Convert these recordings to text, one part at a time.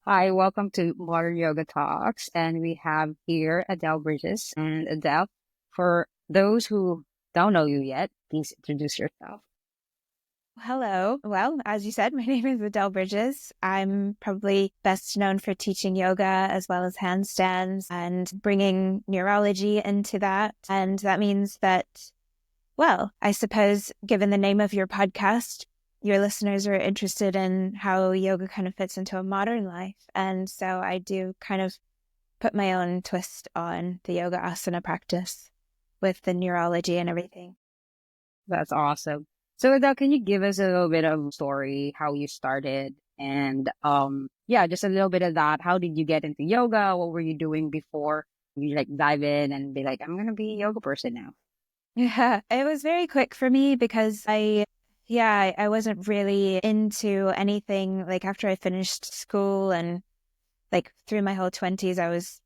Hi, welcome to Modern Yoga Talks. And we have here Adele Bridges. And Adele, for those who don't know you yet, please introduce yourself. Hello. Well, as you said, my name is Adele Bridges. I'm probably best known for teaching yoga as well as handstands and bringing neurology into that. And that means that, well, I suppose given the name of your podcast, your listeners are interested in how yoga kind of fits into a modern life. And so I do kind of put my own twist on the yoga asana practice with the neurology and everything. That's awesome. So Adele, can you give us a little bit of story, how you started? And yeah, just a little bit of that. How did you get into yoga? What were you doing before you like dive in and be like, I'm gonna be a yoga person now? Yeah, it was very quick for me because I wasn't really into anything like after I finished school and like through my whole 20s, I was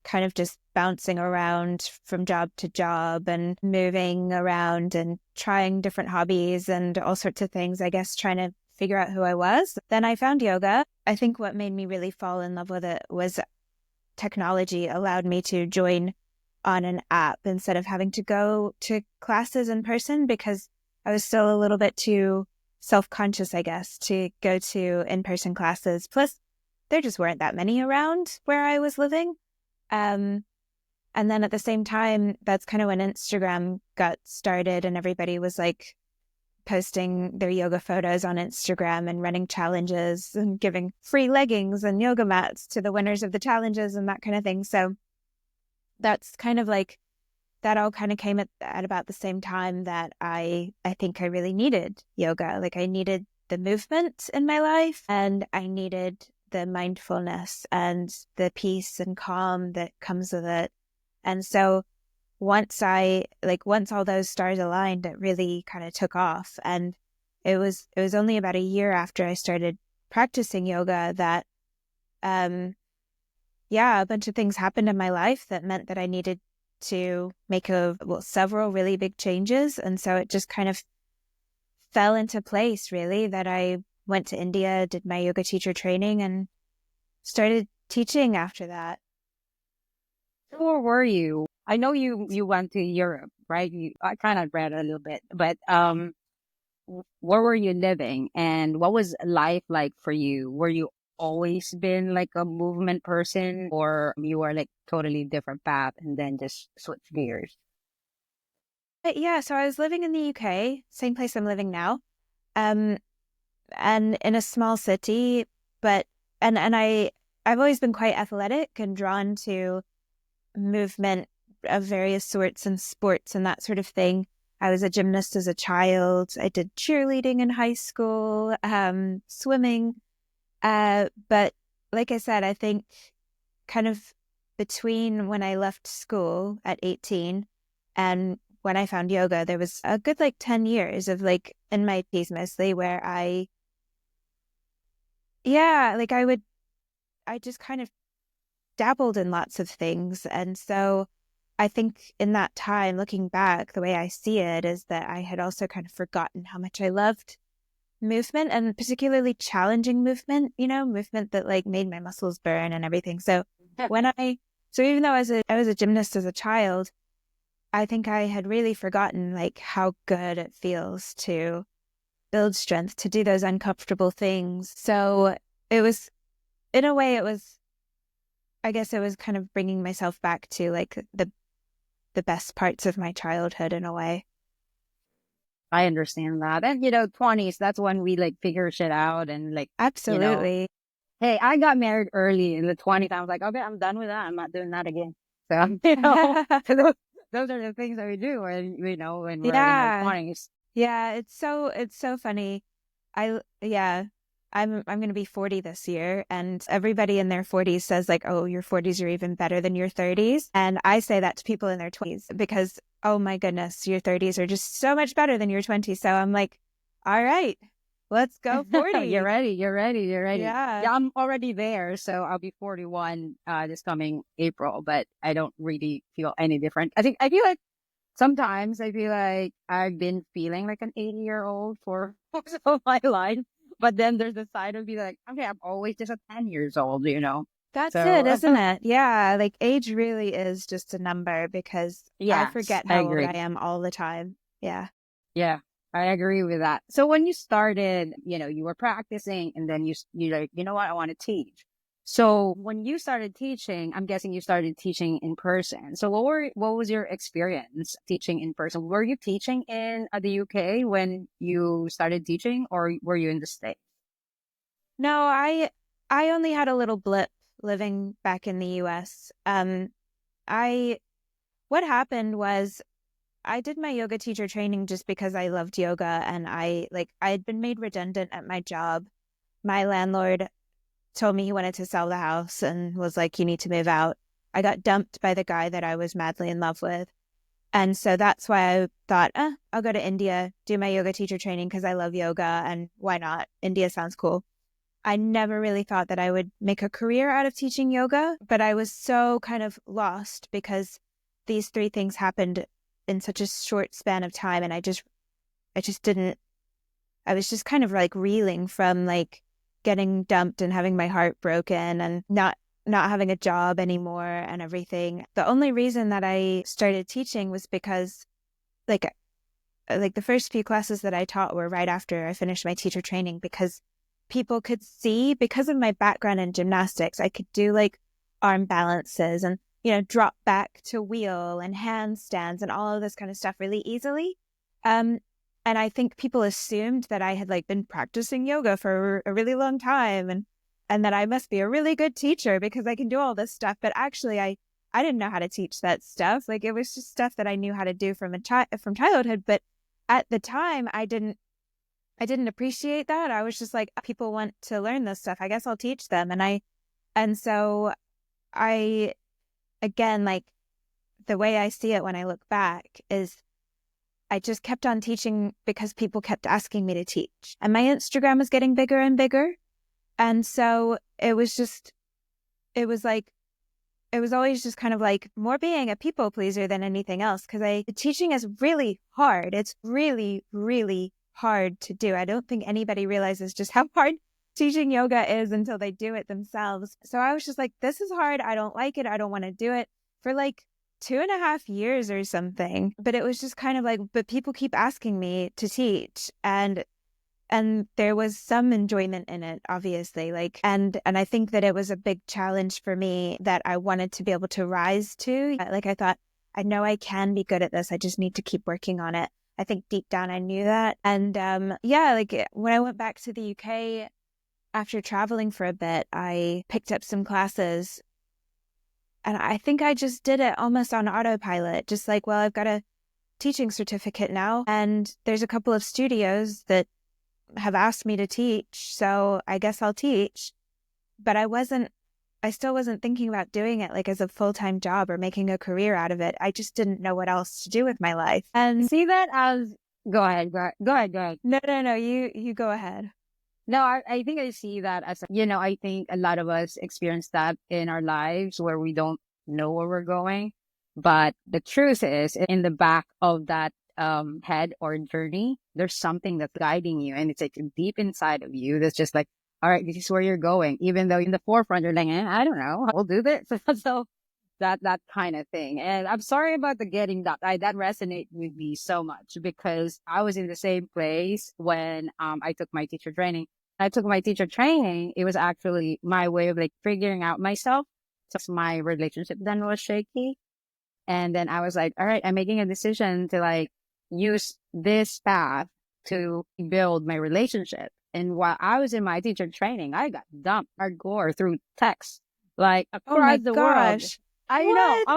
kind of just bouncing around from job to job and moving around and trying different hobbies and all sorts of things, I guess, trying to figure out who I was. Then I found yoga. I think what made me really fall in love with it was technology allowed me to join on an app instead of having to go to classes in person because I was still a little bit too self-conscious, I guess, to go to in-person classes. Plus, there just weren't that many around where I was living. Um, and then at the same time, that's kind of when Instagram got started and everybody was like posting their yoga photos on Instagram and running challenges and giving free leggings and yoga mats to the winners of the challenges and that kind of thing. So that's kind of like that all kind of came at about the same time that I think I really needed yoga. Like I needed the movement in my life and I needed the mindfulness and the peace and calm that comes with it. And so once all those stars aligned, it really kind of took off. And it was only about a year after I started practicing yoga that a bunch of things happened in my life that meant that I needed to make several really big changes. And so it just kind of fell into place, really, that I went to India, did my yoga teacher training, and started teaching after that. So where were you? I know you went to Europe, right? I kind of read a little bit, but where were you living and what was life like for you? Were you always been like a movement person or you were like totally different path and then just switch gears? But yeah, so I was living in the UK, same place I'm living now, um, and in a small city, but I've always been quite athletic and drawn to movement of various sorts and sports and that sort of thing. I was a gymnast as a child. I did cheerleading in high school, swimming. But like I said, I think kind of between when I left school at 18 and when I found yoga, there was a good like 10 years of like in my piece mostly where like I just kind of dabbled in lots of things. And so I think in that time, looking back, the way I see it is that I had also kind of forgotten how much I loved movement and particularly challenging movement, movement that like made my muscles burn and everything. So even though I was a gymnast as a child, I think I had really forgotten like how good it feels to build strength, to do those uncomfortable things. So it was, in a way, I guess it was kind of bringing myself back to like the best parts of my childhood in a way. I understand that. And 20s, that's when we like figure shit out and like, you know, Absolutely. hey, I got married early in the 20s. I was like, okay, I'm done with that. I'm not doing that again. So, you know, so those are the things that we do when, when we're in our Yeah. 20s. Yeah, it's so funny. Yeah, I'm going to be 40 this year and everybody in their 40s says like, "Oh, your 40s are even better than your 30s." And I say that to people in their 20s because oh my goodness, your 30s are just so much better than your 20s. So I'm like, "All right, let's go You're 40." ready. You're ready. You're ready. Yeah. Yeah, I'm already there. So I'll be 41 this coming April, but I don't really feel any different. I feel like sometimes I feel like I've been feeling like an 80-year-old for most of my life. But then there's the side of me like, okay, I'm always just a 10 years old, you know? That's it, So, isn't it? Yeah, like age really is just a number because I yes, forget I how old I agree. am all the time. Yeah. Yeah, I agree with that. So when you started, you were practicing and then you like, you know what, I want to teach. So when you started teaching, I'm guessing you started teaching in person. So what was your experience teaching in person? Were you teaching in the UK when you started teaching, or were you in the States? No, I only had a little blip living back in the US. I what happened was I did my yoga teacher training just because I loved yoga and I had been made redundant at my job. My landlord told me he wanted to sell the house and was like, you need to move out. I got dumped by the guy that I was madly in love with. And so that's why I thought, I'll go to India, do my yoga teacher training because I love yoga and why not? India sounds cool. I never really thought that I would make a career out of teaching yoga, but I was so kind of lost because these three things happened in such a short span of time. And I just didn't, I was just kind of like reeling from like getting dumped and having my heart broken and not having a job anymore and everything. The only reason that I started teaching was because like like the first few classes that I taught were right after I finished my teacher training because people could see because of my background in gymnastics, I could do like arm balances and, drop back to wheel and handstands and all of this kind of stuff really easily. Um, and I think people assumed that I had like been practicing yoga for a really long time and that I must be a really good teacher because I can do all this stuff. But actually I didn't know how to teach that stuff. Like it was just stuff that I knew how to do from childhood. But at the time I didn't appreciate that. I was just like, people want to learn this stuff. I guess I'll teach them. And so I, again, like the way I see it when I look back is I just kept on teaching because people kept asking me to teach. And my Instagram was getting bigger and bigger. And so it was like, it was always just kind of like more being a people pleaser than anything else. Cause teaching is really hard. It's really, really hard to do. I don't think anybody realizes just how hard teaching yoga is until they do it themselves. So I was just like, this is hard. I don't like it. I don't want to do it for like 2.5 years or something. But it was just kind of like, but people keep asking me to teach. And there was some enjoyment in it, obviously, like and I think that it was a big challenge for me that I wanted to be able to rise to. Like I thought, I know I can be good at this, I just need to keep working on it. I think deep down I knew that. And yeah, like when I went back to the UK after traveling for a bit, I picked up some classes and I think I just did it almost on autopilot, just like, well, I've got a teaching certificate now and there's a couple of studios that have asked me to teach, so I guess I'll teach. But I still wasn't thinking about doing it like as a full-time job or making a career out of it. I just didn't know what else to do with my life. And See that as, go ahead, go ahead. no, you go ahead. No, I think I see that as, I think a lot of us experience that in our lives where we don't know where we're going. But the truth is, in the back of that head or journey, there's something that's guiding you. And it's like deep inside of you that's just like, all right, this is where you're going. Even though in the forefront, you're like, I don't know, we'll do this. So that kind of thing. And I'm sorry about the getting that. That resonated with me so much because I was in the same place when I took my teacher training. I took my teacher training. It was actually my way of like figuring out myself. So my relationship then was shaky. And then I was like, all right, I'm making a decision to like use this path to build my relationship. And while I was in my teacher training, I got dumped hardcore through text, like Oh my across the world. gosh. I know. What? I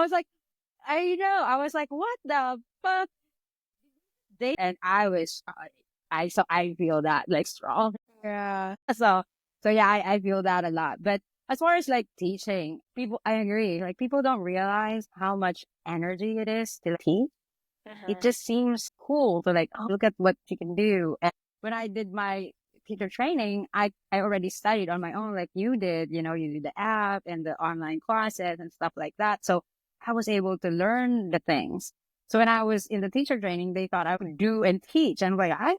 was like, what the fuck? And I was, so I feel that like strong. Yeah. So, so yeah, I feel that a lot. But as far as like teaching, I agree. Like people don't realize how much energy it is to teach. It Mhm. just seems cool to like, oh, look at what you can do. And when I did my teacher training, I already studied on my own, like you did, you did the app and the online classes and stuff like that. So I was able to learn the things. So when I was in the teacher training, they thought I would do and teach. And I'm like,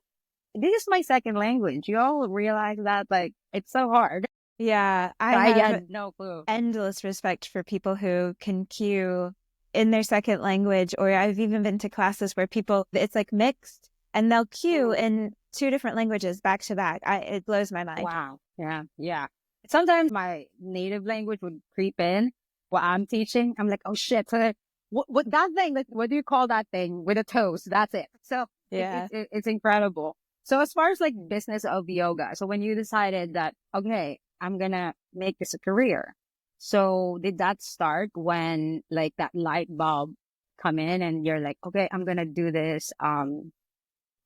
this is my second language. You all realize that, like, it's so hard. Yeah, I I have had no clue. endless respect for people who can cue in their second language, or I've even been to classes where people, it's like mixed and they'll cue Mm. in two different languages back to back. It blows my mind. Wow. Yeah. Yeah. Sometimes my native language would creep in while I'm teaching. I'm like, oh shit. So what that thing, like, what do you call that thing with a toes? That's it. So Yeah. it's incredible. So as far as like business of yoga, so when you decided that, okay, I'm going to make this a career. So did that start when like that light bulb come in and you're like, okay, I'm going to do this,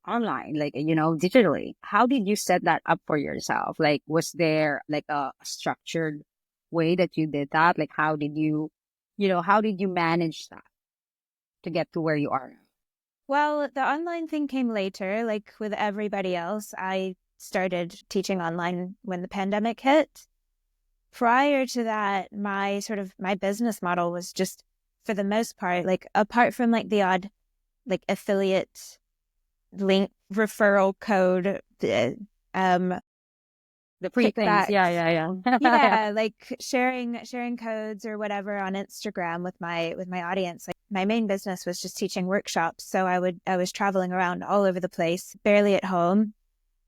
online, like, digitally? How did you set that up for yourself? Like, was there like a structured way that you did that? Like, how did you manage that to get to where you are now? Well, the online thing came later, like with everybody else. I started teaching online when the pandemic hit. Prior to that, my business model was just, for the most part, like apart from like the odd like affiliate link referral code, um The free things. Yeah, kickbacks. yeah, yeah. Yeah. Yeah, like sharing codes or whatever on Instagram with my audience. Like my main business was just teaching workshops, so I was traveling around all over the place, barely at home.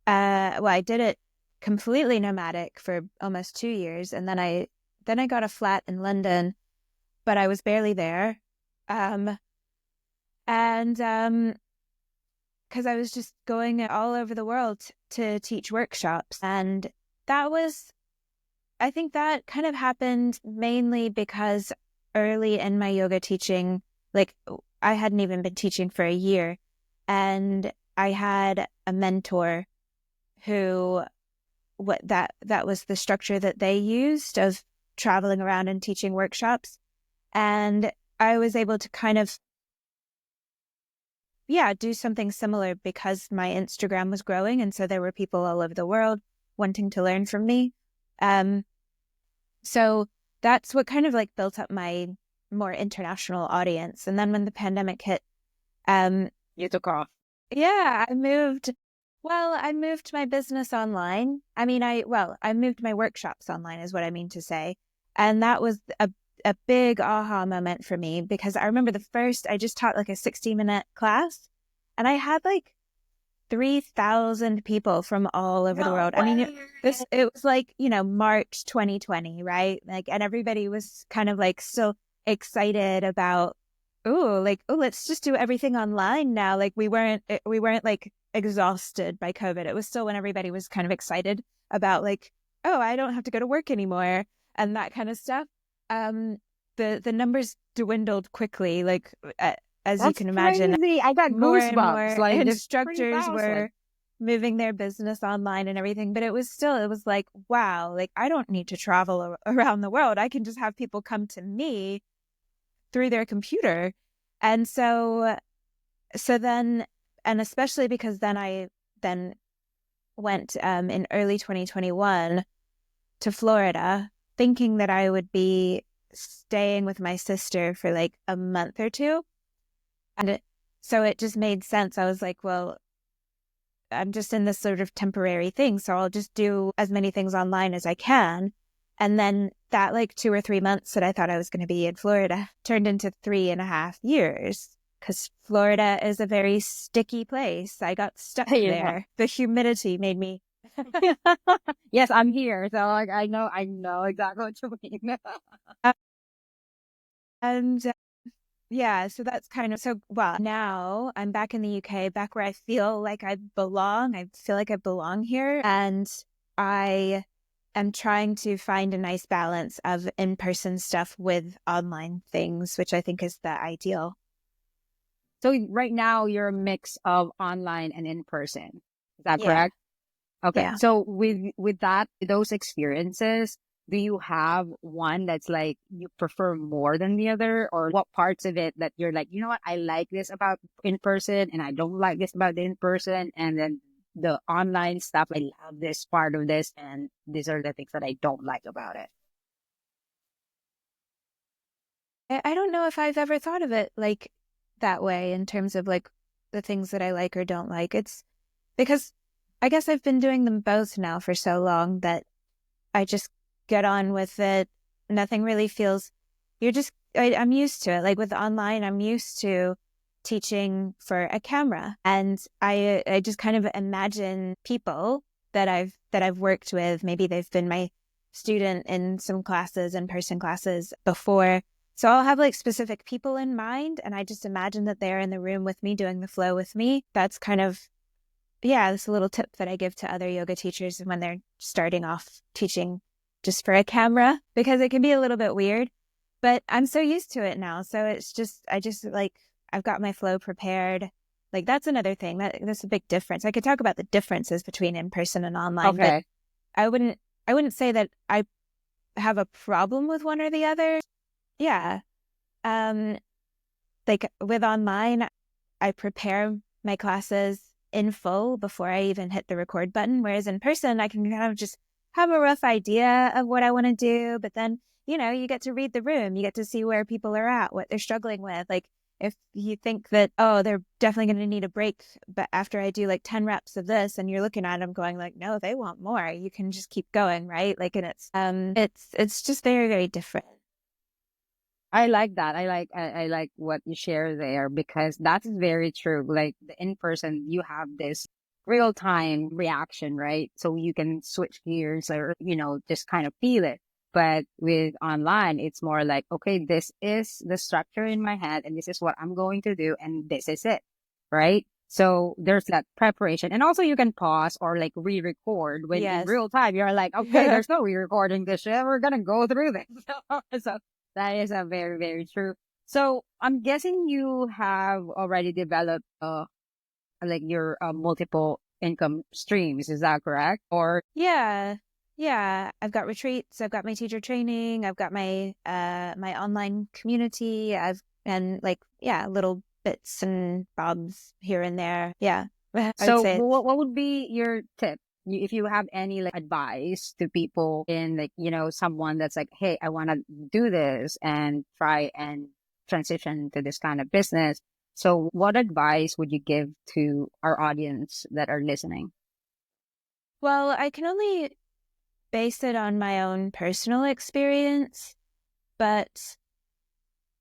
Well, I did it completely nomadic for almost 2 years, and then I got a flat in London, but I was barely there. Um and because I was just going all over the world to teach workshops. And that was, I think that kind of happened mainly because early in my yoga teaching, like I hadn't even been teaching for a year. And I had a mentor who, that was the structure that they used of traveling around and teaching workshops. And I was able to kind of, yeah, do something similar because my Instagram was growing. And so there were people all over the world wanting to learn from me. Um, so that's what kind of like built up my more international audience. And then when the pandemic hit, um, You took off. yeah, I moved my business online. I mean, I moved my workshops online is what I mean to say. And that was a big aha moment for me because I remember I just taught like a 60-minute class and I had like 3,000 people from all over the No world. I mean, way. it was like, March 2020, right? Like, and everybody was kind of like so excited about, let's just do everything online now. Like we weren't like exhausted by COVID. It was still when everybody was kind of excited about like, oh, I don't have to go to work anymore and that kind of stuff. Um, the numbers dwindled quickly, like as you That's can imagine, crazy. I got more and goosebumps. more Like, just instructors 3,000. were moving their business online and everything. But it was like, wow, like I don't need to travel around the world. I can just have people come to me through their computer. And so then, and especially because then I then went in early 2021 to Florida, thinking that I would be staying with my sister for like a month or two. And so it just made sense. I was like, well, I'm just in this sort of temporary thing. So I'll just do as many things online as I can. And then that like 2 or 3 months that I thought I was going to be in Florida turned into 3.5 years because Florida is a very sticky place. I got stuck Yeah. there. The humidity made me. Yes, I'm here. So like, I know exactly what you mean. And yeah, so that's kind of so. Well, now I'm back in the UK, back where I feel like I belong. I feel like I belong here. And I am trying to find a nice balance of in-person stuff with online things, which I think is the ideal. So right now you're a mix of online and in person. Is that Yeah. correct? Okay. Yeah. So with those experiences, do you have one that's like you prefer more than the other, or what parts of it that you're like, you know what, I like this about in person and I don't like this about the in person, and then the online stuff, I love this part of this, and these are the things that I don't like about it. I don't know if I've ever thought of it like that way in terms of like the things that I like or don't like. It's because I guess I've been doing them both now for so long that I just get on with it. Nothing really feels, I'm used to it. Like with online, I'm used to teaching for a camera. And I just kind of imagine people that I've worked with. Maybe they've been my student in some classes, in-person classes before. So I'll have like specific people in mind, and I just imagine that they're in the room with me doing the flow with me. That's kind of, yeah, that's a little tip that I give to other yoga teachers when they're starting off teaching just for a camera, because it can be a little bit weird, but I'm so used to it now. So I just like, I've got my flow prepared. Like that's another thing that's a big difference. I could talk about the differences between in-person and online, but Okay. I wouldn't say that I have a problem with one or the other. Yeah. Um, like with online, I prepare my classes in full before I even hit the record button. Whereas in person, I can kind of just have a rough idea of what I want to do. But then, you get to read the room. You get to see where people are at, what they're struggling with. Like if you think that, oh, they're definitely going to need a break, but after I do like 10 reps of this, and you're looking at them going like, no, they want more. You can just keep going, right? Like, and it's just very, very different. I like that. I like what you share there because that is very true. Like the in person, you have this real time reaction, right? So you can switch gears or, just kind of feel it. But with online, it's more like, okay, this is the structure in my head and this is what I'm going to do and this is it, right? So there's that preparation. And also you can pause or like re-record when in Yes. real time you're like, okay, there's no re-recording this shit. We're gonna go through this. So that is a very, very true. So I'm guessing you have already developed like your multiple income streams. Is that correct? Or Yeah. Yeah. I've got retreats, I've got my teacher training, I've got my online community, and like, yeah, little bits and bobs here and there. Yeah. I would so say it's, what would be your tip? If you have any like advice to people in like, someone that's like, hey, I want to do this and try and transition to this kind of business. So what advice would you give to our audience that are listening? well, I can only base it on my own personal experience, but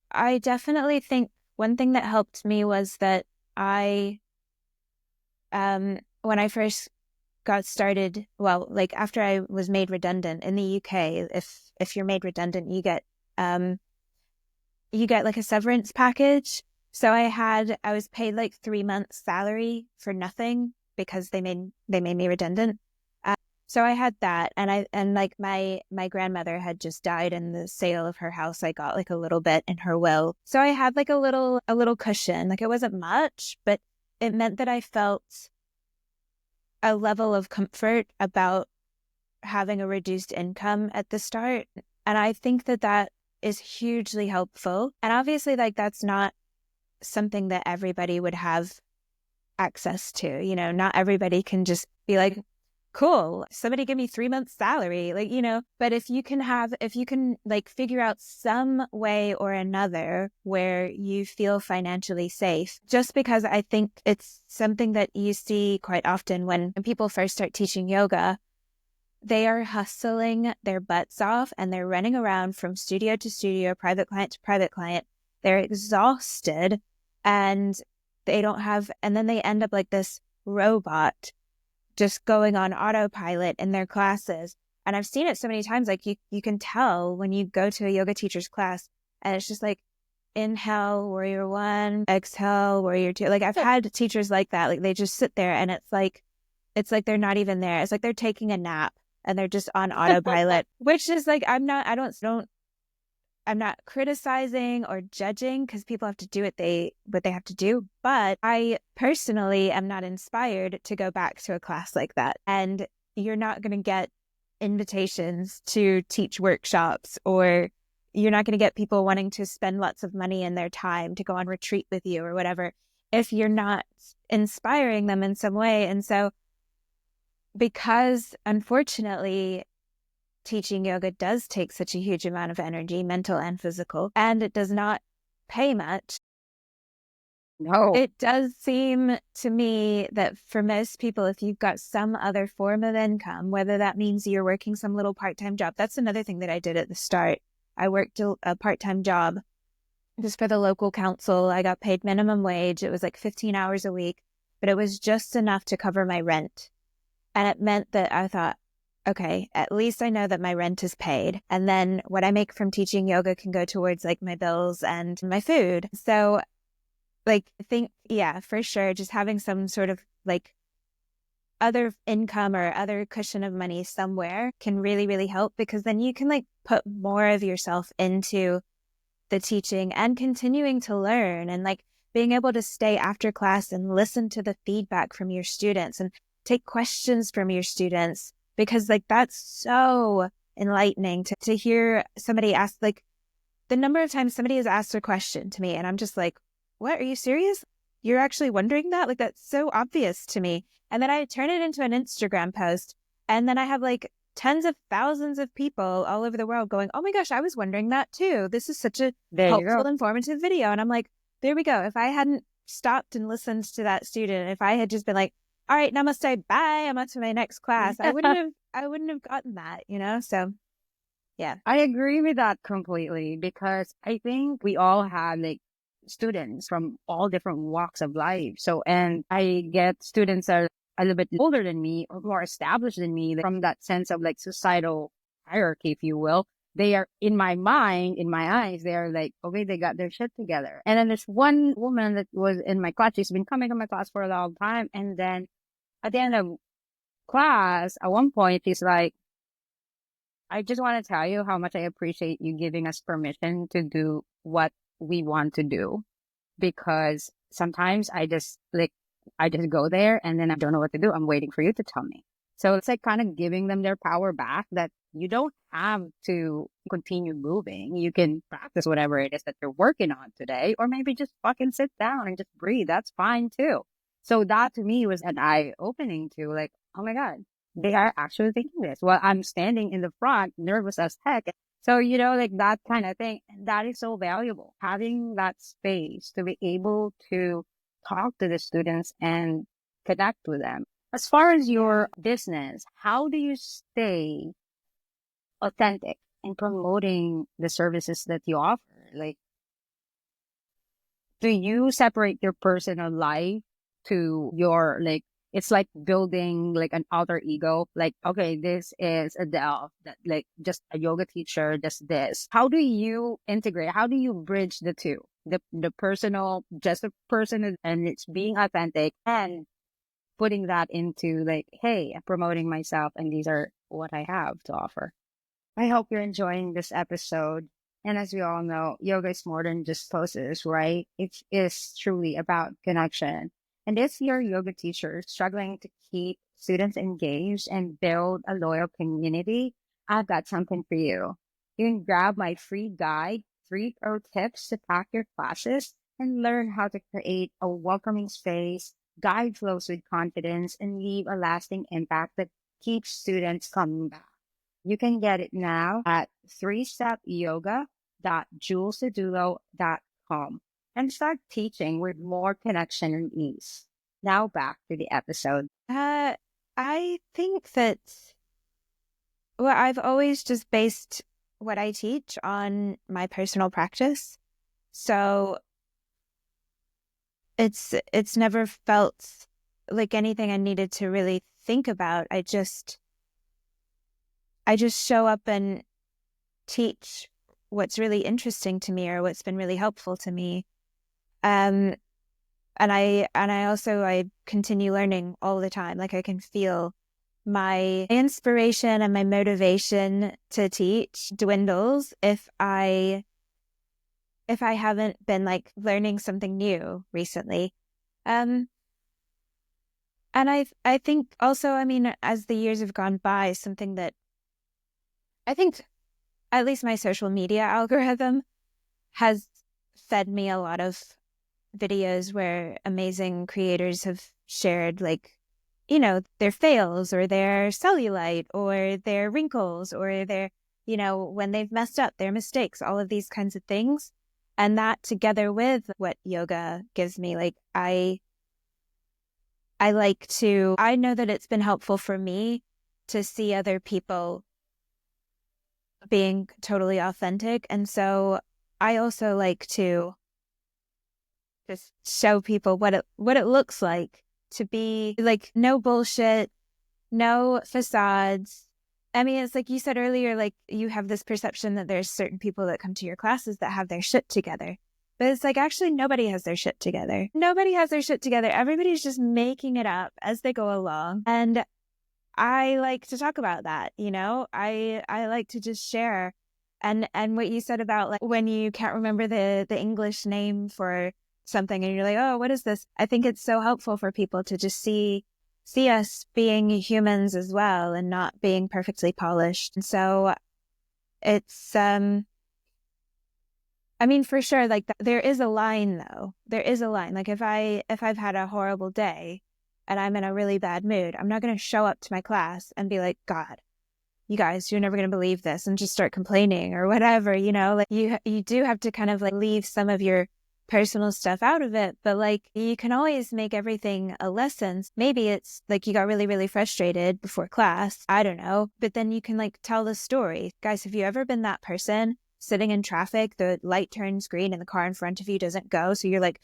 I definitely think one thing that helped me was that I when I first got started, well, like after I was made redundant in the UK, if you're made redundant, um you get like a severance package. So I was paid like 3 months salary for nothing because they made me redundant. So I had that, and like my grandmother had just died in the sale of her house. I got like a little bit in her will. So I had like a little cushion. Like it wasn't much, but it meant that I felt a level of comfort about having a reduced income at the start. And I think that that is hugely helpful. And obviously, like, that's not something that everybody would have access to. Not everybody can just be like, cool, somebody give me 3 months salary. Like, but if you can like figure out some way or another where you feel financially safe, just because I think it's something that you see quite often when people first start teaching yoga. They are hustling their butts off and they're running around from studio to studio, private client to private client. They're exhausted and and then they end up like this robot just going on autopilot in their classes. And I've seen it so many times, like you can tell when you go to a yoga teacher's class and it's just like, inhale, warrior one, exhale, warrior two. Like I've had teachers like that. Like they just sit there and it's like they're not even there. It's like they're taking a nap and they're just on autopilot, which is like, I'm not criticizing or judging because people have to do what they have to do. But I personally am not inspired to go back to a class like that. And you're not going to get invitations to teach workshops, or you're not going to get people wanting to spend lots of money in their time to go on retreat with you or whatever if you're not inspiring them in some way. And so, because unfortunately, teaching yoga does take such a huge amount of energy, mental and physical, and it does not pay much. No, It does seem to me that for most people, if you've got some other form of income, whether that means you're working some little part-time job, that's another thing that I did at the start. I worked a part-time job just for the local council. I got paid minimum wage. It was like 15 hours a week, but it was just enough to cover my rent. And it meant that I thought, okay, at least I know that my rent is paid. And then what I make from teaching yoga can go towards like my bills and my food. So like, I think, yeah, for sure, just having some sort of like other income or other cushion of money somewhere can really, really help, because then you can like put more of yourself into the teaching and continuing to learn, and like being able to stay after class and listen to the feedback from your students and take questions from your students, because like that's so enlightening to hear somebody ask, like the number of times somebody has asked a question to me and I'm just like, what, are you serious? You're actually wondering that? Like, that's so obvious to me. And then I turn it into an Instagram post, and then I have like tens of thousands of people all over the world going, oh my gosh, I was wondering that too. This is such a there you go. helpful, informative video. And I'm like, there we go. If I hadn't stopped and listened to that student, if I had just been like, all right, namaste, bye, I'm on to my next class, I wouldn't have gotten that, you know? So yeah. I agree with that completely because I think we all have like students from all different walks of life. So, and I get students that are a little bit older than me or more established than me, like, from that sense of like societal hierarchy, if you will. They are in my mind, in my eyes, they're like, okay, they got their shit together. And then there's one woman that was in my class. She's been coming to my class for a long time. And then at the end of class, at one point, she's like, I just want to tell you how much I appreciate you giving us permission to do what we want to do, because sometimes I just go there and then I don't know what to do. I'm waiting for you to tell me. So it's like kind of giving them their power back, that you don't have to continue moving. You can practice whatever it is that you're working on today, or maybe just fucking sit down and just breathe. That's fine too. So that to me was an eye opening to like, oh my God, they are actually thinking this. Well, I'm standing in the front, nervous as heck. So, like that kind of thing, that is so valuable. Having that space to be able to talk to the students and connect with them. As far as Yeah. your business, how do you stay authentic in promoting the services that you offer? Like, do you separate your personal life to your, like, it's like building like an alter ego, like, okay, this is Adele, that like just a yoga teacher, just this. How do you integrate, how do you bridge the two, the personal, just a person, and it's being authentic, and putting that into like, hey, I'm promoting myself and these are what I have to offer? I hope you're enjoying this episode. And as we all know, yoga is more than just poses, right? It is truly about connection. And if you're a yoga teacher struggling to keep students engaged and build a loyal community, I've got something for you. You can grab my free guide, 3 tips to pack your classes, and learn how to create a welcoming space, guide flows with confidence, and leave a lasting impact that keeps students coming back. You can get it now at 3stepyoga.julesadulo.com and start teaching with more connection and ease. Now back to the episode. Uh, I think that, well, I've always just based what I teach on my personal practice. So it's never felt like anything I needed to really think about. I just show up and teach what's really interesting to me or what's been really helpful to me. Um, and I continue learning all the time. Like I can feel my inspiration and my motivation to teach dwindles if I haven't been like learning something new recently. Um, and I think also, I mean, as the years have gone by, something that I think at least my social media algorithm has fed me a lot of videos where amazing creators have shared like, their fails or their cellulite or their wrinkles or their, when they've messed up, their mistakes, all of these kinds of things. And that together with what yoga gives me, like I like to, I know that it's been helpful for me to see other people being totally authentic. And so I also like to just show people what it looks like to be like no bullshit, no facades. I mean, it's like you said earlier, like you have this perception that there's certain people that come to your classes that have their shit together. But it's like actually nobody has their shit together. Nobody has their shit together. Everybody's just making it up as they go along. And I like to talk about that, you know? I like to just share. And what you said about like when you can't remember the English name for something and you're like, "Oh, what is this?" I think it's so helpful for people to just see us being humans as well and not being perfectly polished. And so it's I mean for sure like there is a line though. There is a line. Like if I've had a horrible day and I'm in a really bad mood, I'm not going to show up to my class and be like, "God, you guys, you're never going to believe this," and just start complaining or whatever, you know? Like you do have to kind of like leave some of your personal stuff out of it, but like you can always make everything a lesson. Maybe it's like you got really, really frustrated before class. I don't know. But then you can like tell the story. Guys, have you ever been that person sitting in traffic? The light turns green and the car in front of you doesn't go. So you're like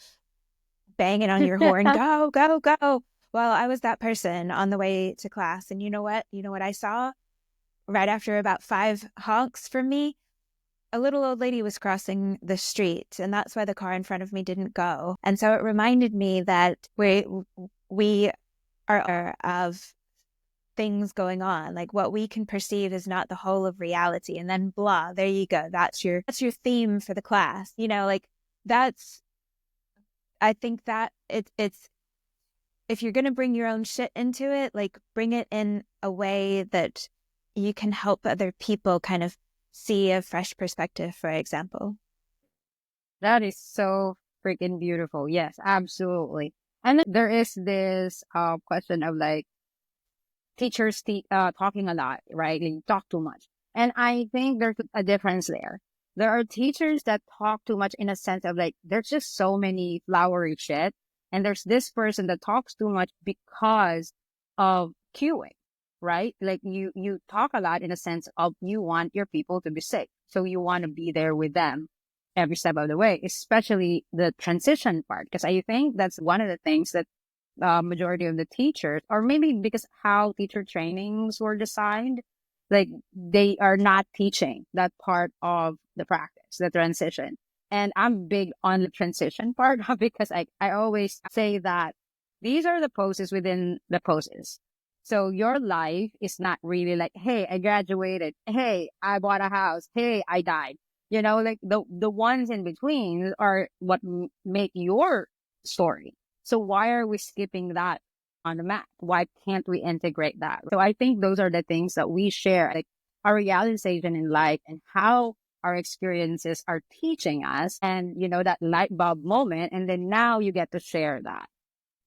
banging on your horn, go, go, go. Well, I was that person on the way to class. And you know what? You know what I saw? Right after about 5 honks from me, a little old lady was crossing the street, and that's why the car in front of me didn't go. And so it reminded me that we are aware of things going on. Like what we can perceive is not the whole of reality. And then blah, there you go. That's your theme for the class. You know, like that's I think that it's if you're gonna bring your own shit into it, like bring it in a way that you can help other people kind of see a fresh perspective, for example. That is so freaking beautiful. Yes, absolutely. And then there is this question of like teachers talking a lot, right? They talk too much. And I think there's a difference there. There are teachers that talk too much in a sense of like, there's just so many flowery shit. And there's this person that talks too much because of cueing, right? Like you talk a lot in a sense of you want your people to be safe. So you want to be there with them every step of the way, especially the transition part. Because I think that's one of the things that majority of the teachers, or maybe because how teacher trainings were designed, like they are not teaching that part of the practice, the transition. And I'm big on the transition part because I always say that these are the poses within the poses. So your life is not really like, hey, I graduated. Hey, I bought a house. Hey, I died. You know, like the ones in between are what make your story. So why are we skipping that on the map? Why can't we integrate that? So I think those are the things that we share, like our realization in life and how our experiences are teaching us and, you know, that light bulb moment. And then now you get to share that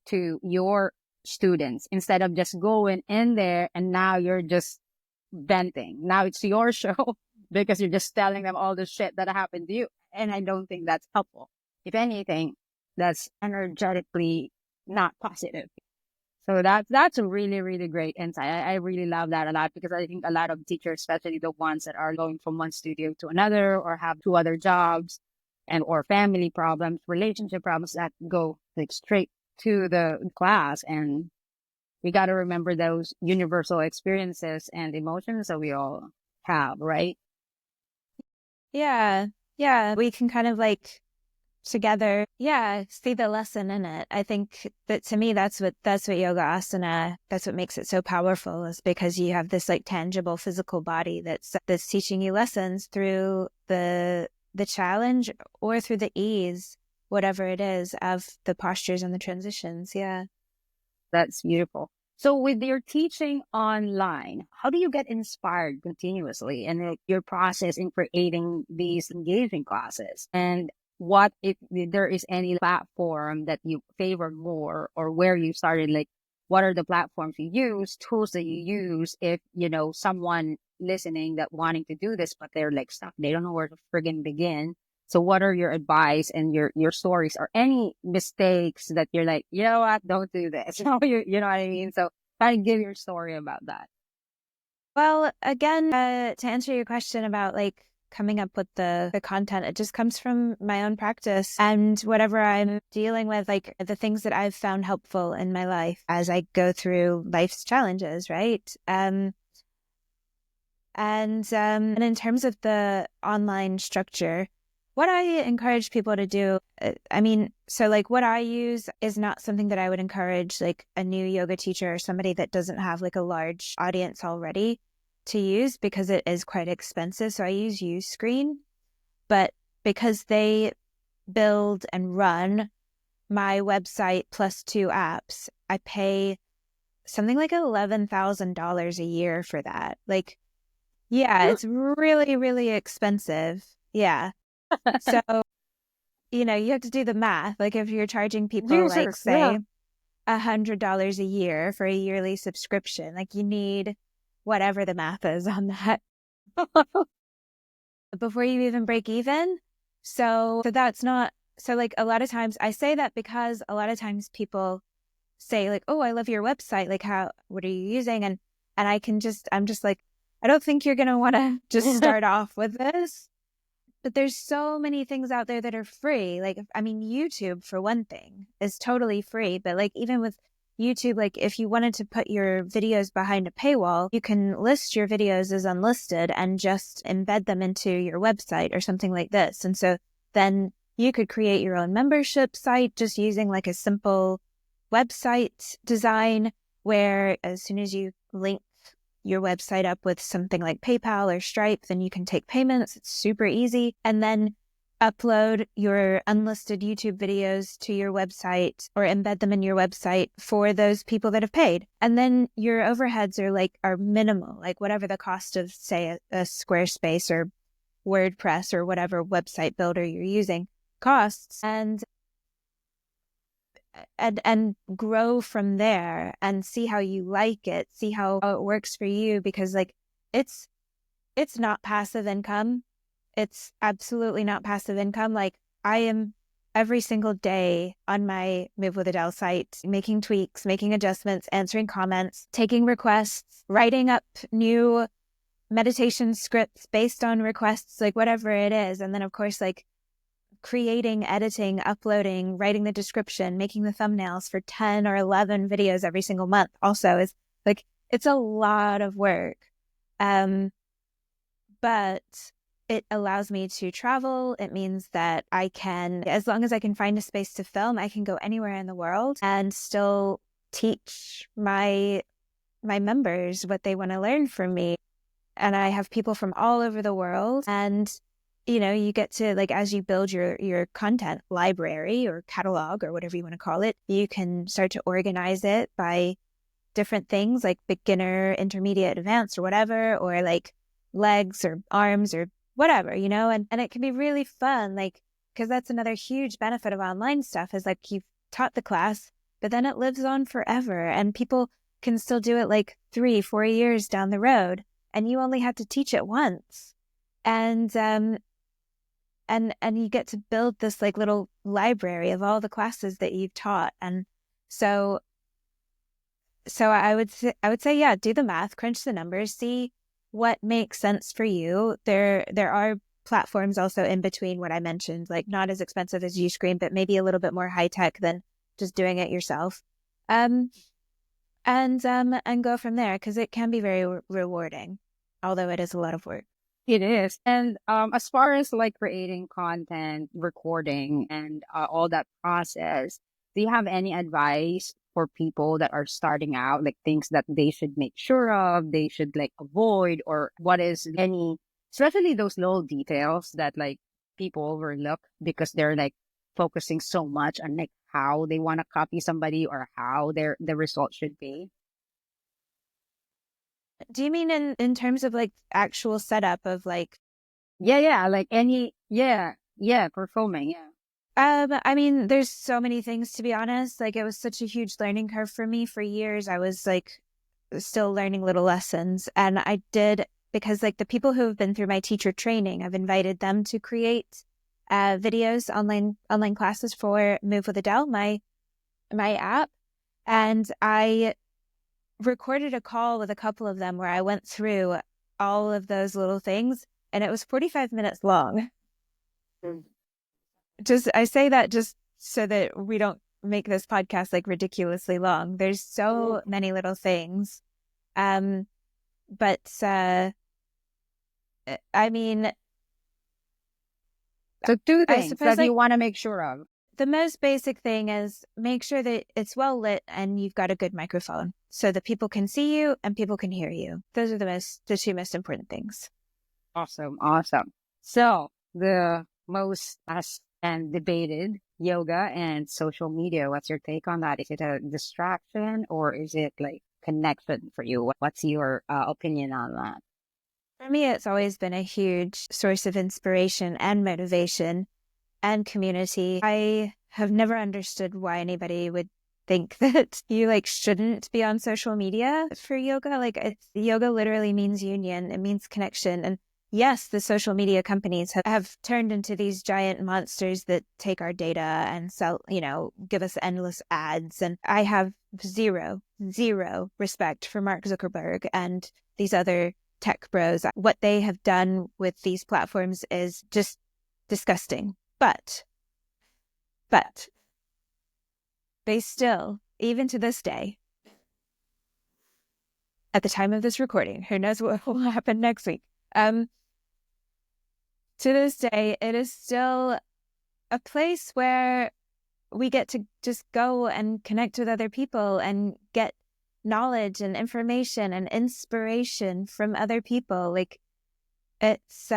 to your students instead of just going in there and now you're just venting. Now it's your show because you're just telling them all the shit that happened to you. And I don't think that's helpful. If anything, that's energetically not positive. So that's a really, really great insight. I really love that a lot because I think a lot of teachers, especially the ones that are going from one studio to another or have 2 other jobs and or family problems, relationship problems that go like straight to the class. And we got to remember those universal experiences and emotions that we all have, right? Yeah. Yeah. We can kind of like together, yeah, see the lesson in it. I think that to me, that's what yoga asana, that's what makes it so powerful is because you have this like tangible physical body that's teaching you lessons through the challenge or through the ease, whatever it is, of the postures and the transitions. Yeah. That's beautiful. So with your teaching online, how do you get inspired continuously and your process in creating these engaging classes? And what if there is any platform that you favor more or where you started, like what are the platforms you use, tools that you use if, you know, someone listening that wanting to do this, but they're like stuck, they don't know where to friggin' begin. So what are your advice and your stories or any mistakes that you're like, you know what, don't do this. You know what I mean? So kind of give your story about that. Well, again, to answer your question about like coming up with the content, it just comes from my own practice and whatever I'm dealing with, like the things that I've found helpful in my life as I go through life's challenges, right? And in terms of the online structure, what I encourage people to do, so like what I use is not something that I would encourage like a new yoga teacher or somebody that doesn't have like a large audience already to use because it is quite expensive. So I use Uscreen, but because they build and run my website plus two apps, I pay something like $11,000 a year for that. Like, yeah, it's really, really expensive. Yeah. So, you have to do the math. Like if you're charging people like Jesus, yeah. say $100 a year for a yearly subscription, like you need whatever the math is on that before you even break even. So that's not, so like a lot of times I say that because a lot of times people say like, oh, I love your website. Like what are you using? And I'm just like, I don't think you're going to want to just start off with this. But there's so many things out there that are free. Like, I mean, YouTube, for one thing, is totally free. But like, even with YouTube, like if you wanted to put your videos behind a paywall, you can list your videos as unlisted and just embed them into your website or something like this. And so then you could create your own membership site just using like a simple website design where as soon as you link your website up with something like PayPal or Stripe, then you can take payments. It's super easy. And then upload your unlisted YouTube videos to your website or embed them in your website for those people that have paid. And then your overheads are minimal, like whatever the cost of, say, a Squarespace or WordPress or whatever website builder you're using costs. And grow from there and see how you like it, see how it works for you, because like it's not passive income. It's absolutely not passive income. Like I am every single day on my Move with Adele site, making tweaks, making adjustments, answering comments, taking requests, writing up new meditation scripts based on requests, like whatever it is. And then of course, like creating, editing, uploading, writing the description, making the thumbnails for 10 or 11 videos every single month also is like, it's a lot of work. But it allows me to travel. It means that I can, as long as I can find a space to film, I can go anywhere in the world and still teach my members what they want to learn from me. And I have people from all over the world. And you get to, like, as you build your content library or catalog or whatever you want to call it, you can start to organize it by different things like beginner, intermediate, advanced, or whatever, or like legs or arms or whatever, and it can be really fun, like, because that's another huge benefit of online stuff is like you've taught the class, but then it lives on forever and people can still do it like 3-4 years down the road, and you only have to teach it once. And you get to build this like little library of all the classes that you've taught. And so I would say, yeah, do the math, crunch the numbers, see what makes sense for you. There are platforms also in between what I mentioned, like not as expensive as Uscreen, but maybe a little bit more high tech than just doing it yourself. And go from there, because it can be very rewarding, although it is a lot of work. It is. And as far as like creating content, recording, and all that process, do you have any advice for people that are starting out, like things that they should make sure of, they should like avoid, or what is any, especially those little details that like people overlook because they're like focusing so much on like how they want to copy somebody or how the result should be? Do you mean in terms of like actual setup of like? Yeah, like any, yeah, for filming, yeah. I mean, there's so many things, to be honest. Like, it was such a huge learning curve for me. For years, I was like still learning little lessons. And I did, because like the people who have been through my teacher training, I've invited them to create videos, online classes for Move with Adele, my app, and I recorded a call with a couple of them where I went through all of those little things, and it was 45 minutes long. Mm. Just I say that just so that we don't make this podcast like ridiculously long. There's so many little things. But I mean, So two I things suppose that you like want to make sure of. the most basic thing is make sure that it's well lit and you've got a good microphone so that people can see you and people can hear you. Those are the two most important things. Awesome. Awesome. So the most asked and debated yoga and social media. What's your take on that? Is it a distraction or is it like connection for you? What's your opinion on that? For me, it's always been a huge source of inspiration and motivation and community. I have never understood why anybody would think that you like shouldn't be on social media for yoga. Like yoga literally means union. It means connection. And yes, the social media companies have turned into these giant monsters that take our data and sell, give us endless ads. And I have zero respect for Mark Zuckerberg and these other tech bros. What they have done with these platforms is just disgusting. But they still, even to this day, at the time of this recording, who knows what will happen next week. To this day, it is still a place where we get to just go and connect with other people and get knowledge and information and inspiration from other people. Like it's,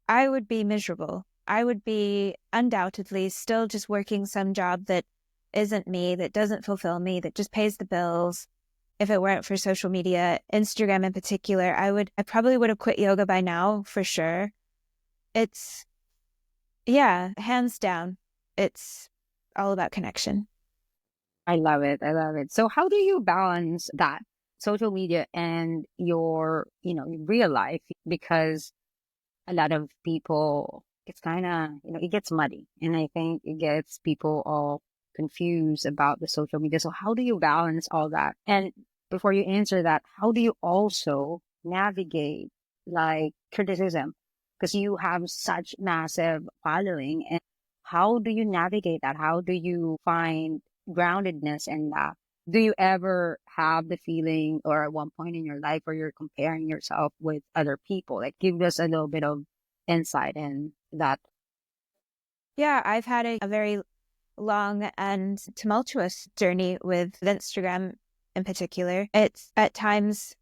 I would be miserable. I would be undoubtedly still just working some job that isn't me, that doesn't fulfill me, that just pays the bills. If it weren't for social media, Instagram in particular, I probably would have quit yoga by now for sure. It's, yeah, hands down, it's all about connection. I love it. I love it. So how do you balance that social media and your, real life? Because a lot of people, it's kind of, it gets muddy. And I think it gets people all confused about the social media. So how do you balance all that? And before you answer that, how do you also navigate like criticism? Because you have such massive following. And how do you navigate that? How do you find groundedness in that? Do you ever have the feeling or at one point in your life where you're comparing yourself with other people? Like give us a little bit of insight in that. Yeah, I've had a very long and tumultuous journey with Instagram in particular. It's at times,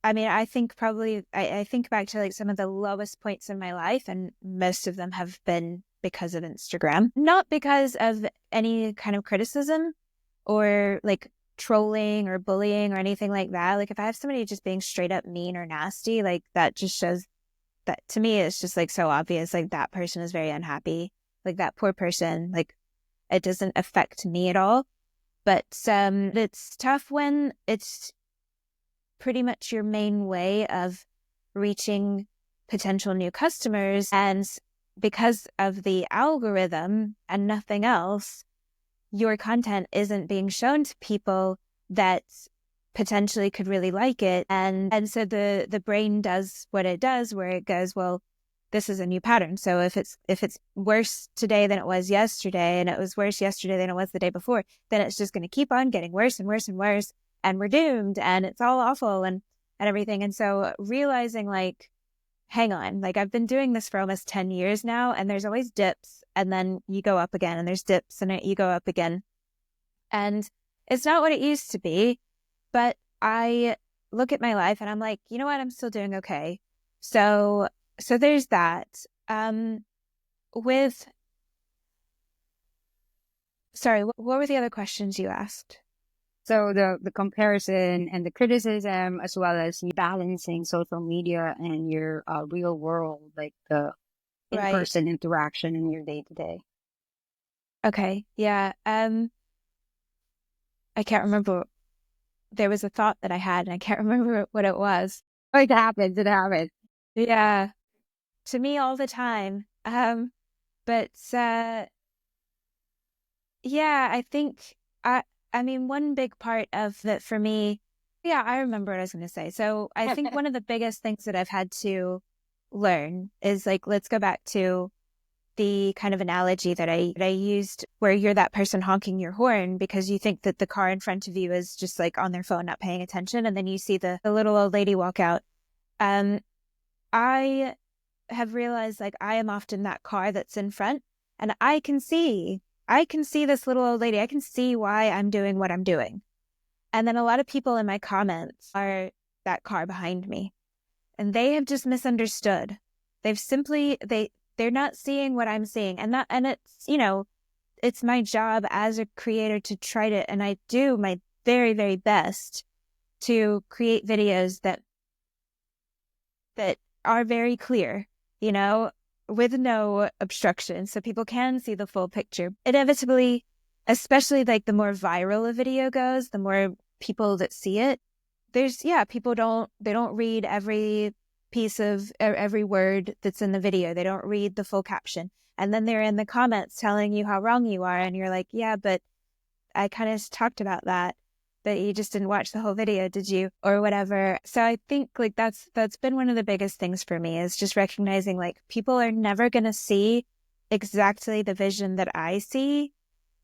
I mean, I think probably, I think back to like some of the lowest points in my life, and most of them have been because of Instagram. Not because of any kind of criticism or like trolling or bullying or anything like that. Like if I have somebody just being straight up mean or nasty, like that just shows that to me, it's just like so obvious, like that person is very unhappy. Like that poor person, like it doesn't affect me at all. But it's tough when it's pretty much your main way of reaching potential new customers. And because of the algorithm and nothing else, your content isn't being shown to people that potentially could really like it. And so the brain does what it does, where it goes, well, this is a new pattern. So if it's worse today than it was yesterday, and it was worse yesterday than it was the day before, then it's just going to keep on getting worse and worse and worse, and we're doomed, and it's all awful and everything. And so realizing like, hang on, like I've been doing this for almost 10 years now, and there's always dips, and then you go up again, and there's dips, and you go up again. And it's not what it used to be, but I look at my life and I'm like, you know what? I'm still doing okay. So there's that. With, sorry, what were the other questions you asked? So the comparison and the criticism, as well as you balancing social media and your real world, like the Right. in-person interaction in your day to day. Okay. Yeah. I can't remember. There was a thought that I had and I can't remember what it was. Oh, it happens. It happens. Yeah. to me all the time. But yeah, I think I mean one big part of that for me, yeah, I remember what I was going to say. So I think one of the biggest things that I've had to learn is like, let's go back to the kind of analogy that I used where you're that person honking your horn because you think that the car in front of you is just like on their phone, not paying attention. And then you see the little old lady walk out. Um, I have realized like I am often that car that's in front and I can see this little old lady. I can see why I'm doing what I'm doing. And then a lot of people in my comments are that car behind me and they have just misunderstood. They've simply, they're not seeing what I'm seeing. And it's, you know, it's my job as a creator to try to, and I do my very, very best to create videos that are very clear, you know, with no obstruction so people can see the full picture. Inevitably, especially like the more viral a video goes, the more people that see it, people don't read every piece of every word that's in the video. They don't read the full caption. And then they're in the comments telling you how wrong you are. And you're like, yeah, but I kind of talked about that, but you just didn't watch the whole video, did you? Or whatever. So I think like that's been one of the biggest things for me is just recognizing like people are never going to see exactly the vision that I see.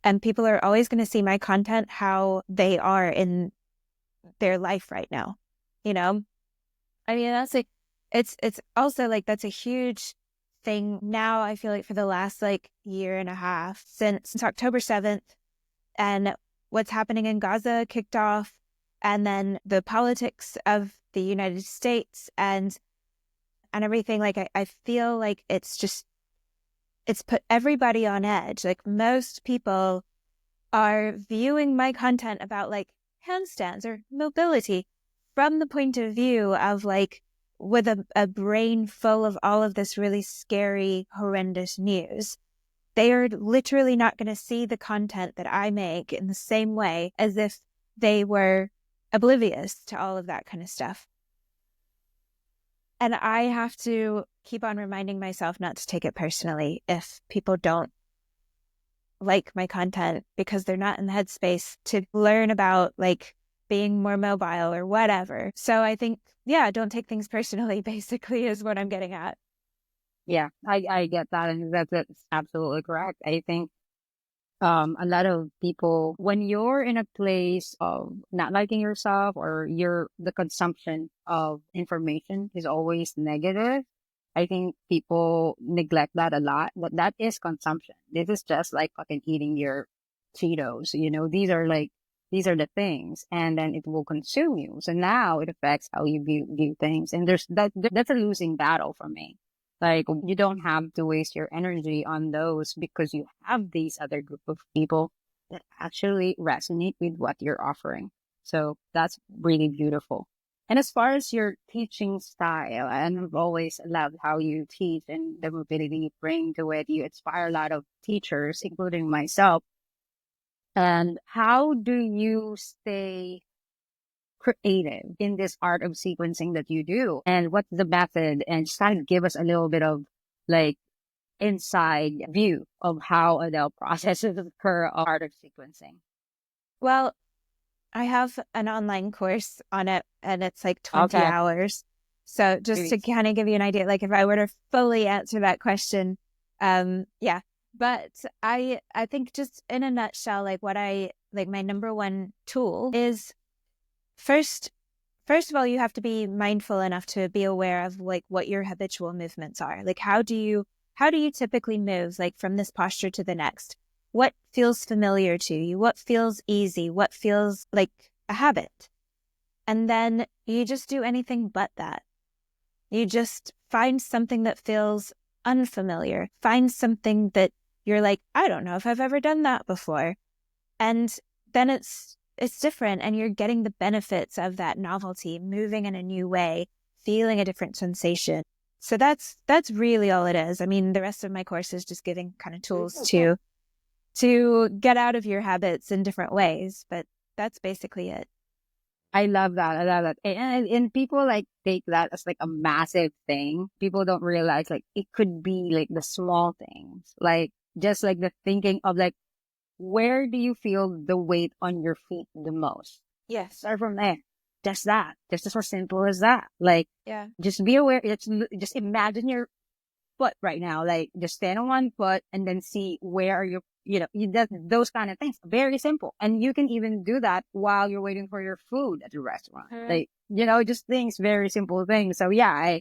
And people are always going to see my content how they are in their life right now. You know, I mean, that's like, it's also like, that's a huge thing now. I feel like for the last like year and a half since October 7th, and what's happening in Gaza kicked off, and then the politics of the United States and everything. Like I feel like it's put everybody on edge. Like most people are viewing my content about like handstands or mobility from the point of view of like with a brain full of all of this really scary, horrendous news. They are literally not going to see the content that I make in the same way as if they were oblivious to all of that kind of stuff. And I have to keep on reminding myself not to take it personally if people don't like my content because they're not in the headspace to learn about like being more mobile or whatever. So I think, yeah, don't take things personally, basically, is what I'm getting at. Yeah, I get that, and that's absolutely correct. I think a lot of people, when you're in a place of not liking yourself or the consumption of information is always negative, I think people neglect that a lot. But that is consumption. This is just like fucking eating your Cheetos. You know, these are the things, and then it will consume you. So now it affects how you view things, and that's a losing battle for me. Like, you don't have to waste your energy on those because you have these other group of people that actually resonate with what you're offering. So that's really beautiful. And as far as your teaching style, and I've always loved how you teach and the mobility you bring to it. You inspire a lot of teachers, including myself. And how do you stay creative in this art of sequencing that you do? And what's the method? And just kind of give us a little bit of like inside view of how Adele processes her art of sequencing. Well, I have an online course on it and it's like 20 Okay. hours. So just to Please. kind of give you an idea, like if I were to fully answer that question, yeah. But I think just in a nutshell, like what I like my number one tool is first first of all, you have to be mindful enough to be aware of like what your habitual movements are. Like how do you typically move like from this posture to the next? What feels familiar to you? What feels easy? What feels like a habit? And then you just do anything but that. You just find something that feels unfamiliar. Find something that you're like, I don't know if I've ever done that before. And then it's different and you're getting the benefits of that novelty, moving in a new way, feeling a different sensation. So that's really all it is. I mean, the rest of my course is just giving kind of tools to get out of your habits in different ways, but that's basically it. I love that. I love that. And people like take that as like a massive thing. People don't realize like it could be like the small things, like just like the thinking of like, where do you feel the weight on your feet the most? Yes. Start from there. Just that. Just as simple as that. Like, Yeah. just be aware. Just imagine your foot right now. Like, just stand on one foot and then see where are you, those kind of things. Very simple. And you can even do that while you're waiting for your food at the restaurant. Mhm. Like, just things, very simple things. So yeah,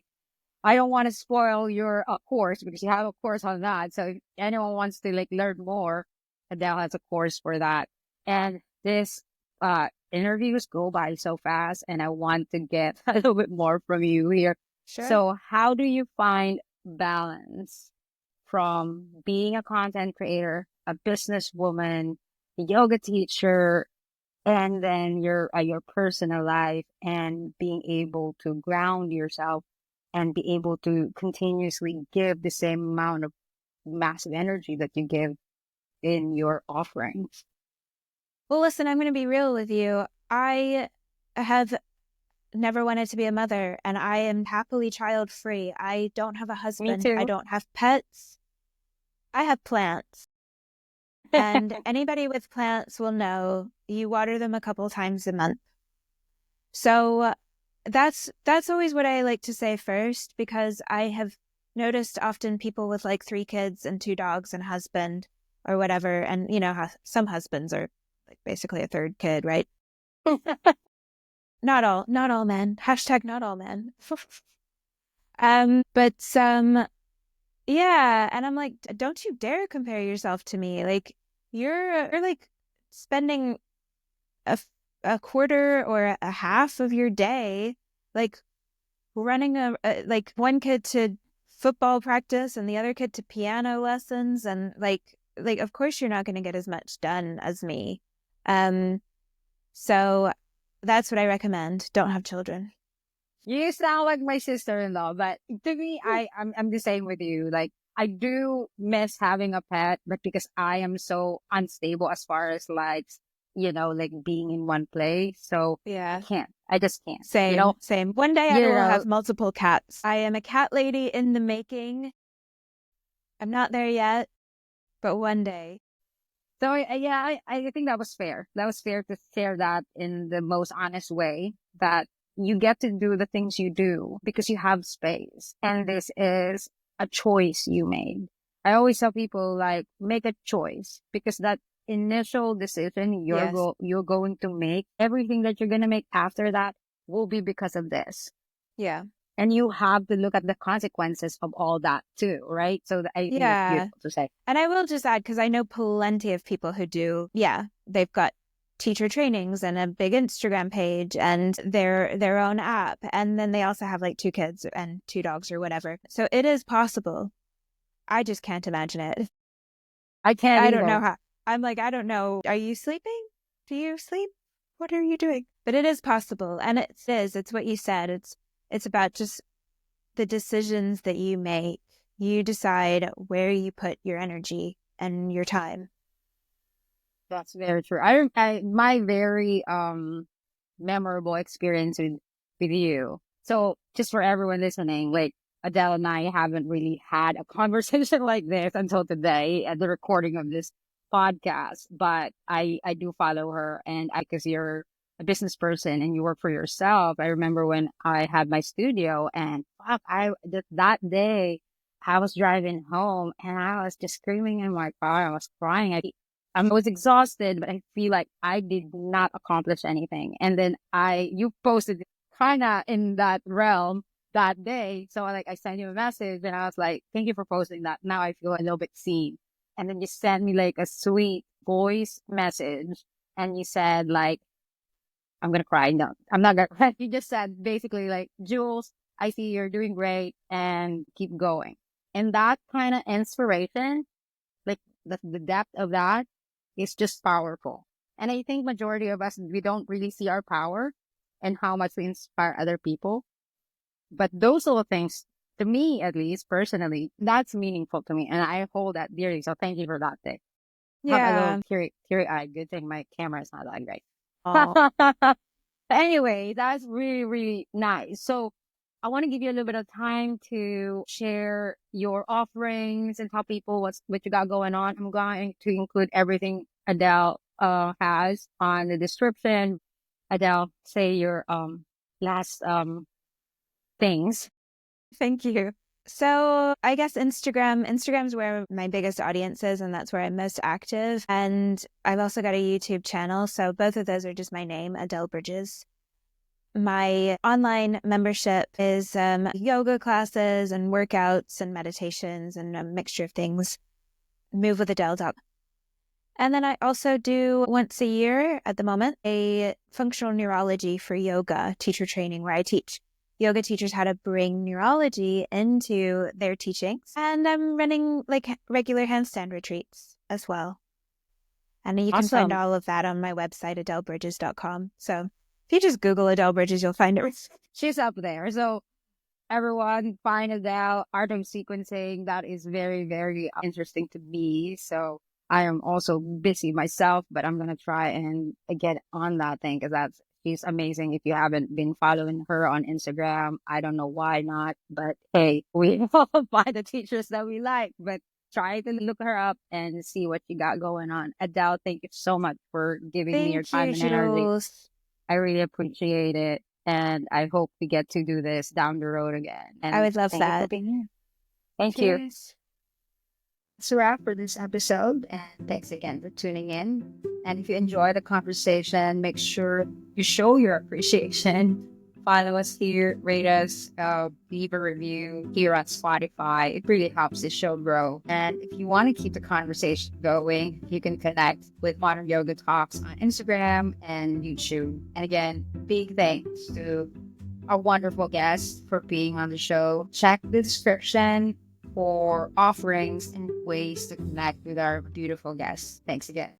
I don't want to spoil your course because you have a course on that. So if anyone wants to like learn more, Adele has a course for that. And this interviews go by so fast, and I want to get a little bit more from you here. Sure. So how do you find balance from being a content creator, a businesswoman, a yoga teacher, and then your personal life, and being able to ground yourself and be able to continuously give the same amount of massive energy that you give in your offerings? Well, listen, I'm going to be real with you. I have never wanted to be a mother, and I am happily child free. I don't have a Me husband. I too. don't have pets. I have plants. And anybody with plants will know you water them a couple times a month. So that's always what I like to say first, because I have noticed often people with like 3 kids and 2 dogs and husband or whatever, and some husbands are like basically a third kid, right? Not all men. Hashtag not all men. But yeah, and I'm like, don't you dare compare yourself to me. Like you're like spending a, a quarter or a half of your day like running like one kid to football practice and the other kid to piano lessons, and like of course you're not going to get as much done as me. Um so that's what I recommend. Don't have children. You sound like my sister-in-law, but to me, I'm the same with you. Like, I do miss having a pet, but because I am so unstable as far as like, like being in one place, so I Yeah. can't. I just can't. Same. One day I You will know. have multiple cats. I am a cat lady in the making. I'm not there yet, but one day. So yeah, I think that was fair. That was fair to share that in the most honest way, that you get to do the things you do because you have space, and this is a choice you made. I always tell people like, make a choice, because that initial decision Yes. you're going to make, everything that you're gonna make after that will be because of this. Yeah. And you have to look at the consequences of all that too, right? So I think that's Yeah. beautiful to say. And I will just add, because I know plenty of people who do, yeah, they've got teacher trainings and a big Instagram page and their own app. And then they also have like 2 kids and 2 dogs or whatever. So it is possible. I just can't imagine it. I can't I don't know either. how. I'm like, I don't know. Are you sleeping? Do you sleep? What are you doing? But it is possible. And it is. It's what you said. It's about just the decisions that you make. You decide where you put your energy and your time. That's very true. My very memorable experience with you. So just for everyone listening, like, Adele and I haven't really had a conversation like this until today at the recording of this podcast. But I do follow her, and I, because you're a business person and you work for yourself. I remember when I had my studio, and fuck, that day I was driving home and I was just screaming in my car. I was crying. I was exhausted, but I feel like I did not accomplish anything. And then you posted kind of in that realm that day. So like, I sent you a message and I was like, thank you for posting that. Now I feel a little bit seen. And then you sent me like a sweet voice message, and you said like, I'm going to cry. No, I'm not going to cry. You just said basically like, Jules, I see you're doing great and keep going. And that kind of inspiration, like the depth of that, is just powerful. And I think majority of us, we don't really see our power and how much we inspire other people. But those little things, to me at least personally, that's meaningful to me, and I hold that dearly. So thank you for that thing. Have a little Yeah. teary eye. Good thing my camera is not that great. Oh, But anyway, that's really, really nice. So I want to give you a little bit of time to share your offerings and tell people what you got going on. I'm going to include everything Adele has on the description. Adele, say your last things. Thank you. So I guess Instagram's where my biggest audience is, and that's where I'm most active. And I've also got a YouTube channel. So both of those are just my name, Adele Bridges. My online membership is yoga classes and workouts and meditations and a mixture of things. MoveWithAdele.com. And then I also do once a year at the moment a functional neurology for yoga teacher training where I teach yoga teachers how to bring neurology into their teachings. And I'm running like regular handstand retreats as well. And you can find Awesome. all of that on my website, adellebridges.com. So if you just Google Adele Bridges, you'll find it. She's up there. So everyone find Adele, art of sequencing. That is very, very interesting to me. So I am also busy myself, but I'm going to try and get on that thing because she's amazing. If you haven't been following her on Instagram, I don't know why not, but hey, we all find the teachers that we like, but try to look her up and see what you got going on. Adele, thank you so much for giving me your Thank time you, and energy. Jules. I really appreciate it. And I hope we get to do this down the road again. I And would love thank you for that. being here. Thank you. Cheers. That's a wrap for this episode. And thanks again for tuning in. And if you enjoy the conversation, make sure you show your appreciation. Follow us here, rate us, leave a review here on Spotify. It really helps the show grow. And if you want to keep the conversation going, you can connect with Modern Yoga Talks on Instagram and YouTube. And again, big thanks to our wonderful guest for being on the show. Check the description for offerings and ways to connect with our beautiful guests. Thanks again.